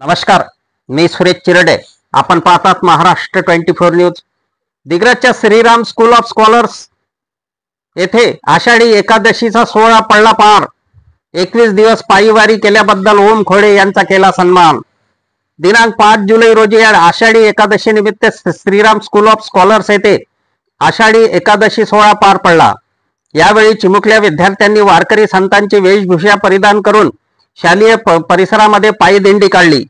नमस्कार, मी सुरेश चिरडे. आपण पाहतात महाराष्ट्र 24 न्यूज. दिग्रजच्या श्रीराम स्कूल ऑफ स्कॉलर्स येथे आषाढी एकादशीचा सोहळा पडला पार. 21 दिवस पायीवारी केल्याबद्दल ओम खोडे यांचा केला सन्मान. दिनांक 5 जुलै रोजी आषाढी एकादशी निमित्त श्रीराम स्कूल ऑफ स्कॉलर्स येथे आषाढी एकादशी सोहळा पार पडला. यावेळी चिमुकल्या विद्यार्थ्यांनी वारकरी संतांची वेशभूषा परिधान करून शालेय परिसरामध्ये पायी दिंडी काढली.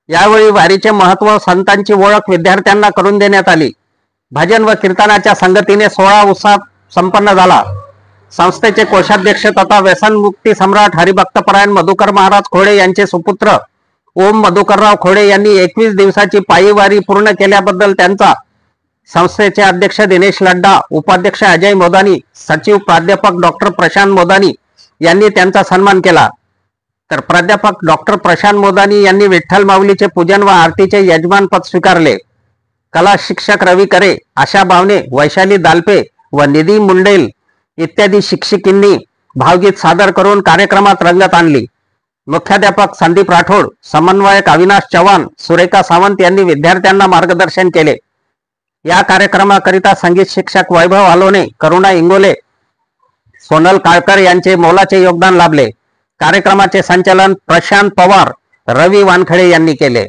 यावेळी वारीचे महत्व, संतांची ओळख विद्यार्थ्यांना करून देण्यात आली. भजन व कीर्तनाच्या संगतीने सोहळा उत्साहात संपन्न झाला. संस्थेचे कोषाध्यक्ष तथा व्यसनमुक्ती सम्राट हरिभक्तपरायण मधुकर महाराज खोडे यांचे सुपुत्र ओम मधुकरराव खोडे यांनी 21 दिवसाची पायी वारी पूर्ण केल्याबद्दल त्यांचा संस्थेचे अध्यक्ष दिनेश लड्डा, उपाध्यक्ष अजय मोदानी, सचिव प्राध्यापक डॉक्टर प्रशांत मोदानी यांनी त्यांचा सन्मान केला. तर प्राध्यापक डॉक्टर प्रशांत मोदानी यांनी विठ्ठल माऊलीचे पूजन व आरतीचे यजमानपद स्वीकारले. कला शिक्षक रवी करे, आशा बावने, वैशाली दालपे व निधी मुंडेल इत्यादी शिक्षिकांनी भावगीत सादर करून कार्यक्रमात रंगत आणली. मुख्याध्यापक संदीप राठोड, समन्वयक अविनाश चव्हाण, सुरेखा सावंत यांनी विद्यार्थ्यांना मार्गदर्शन केले. या कार्यक्रमाकरिता संगीत शिक्षक वैभव आलोने, करुणा इंगोले, सोनल काळकर यांचे मोलाचे योगदान लाभले. कार्यक्रमाचे संचालन प्रशांत पवार, रवी वानखडे यांनी केले.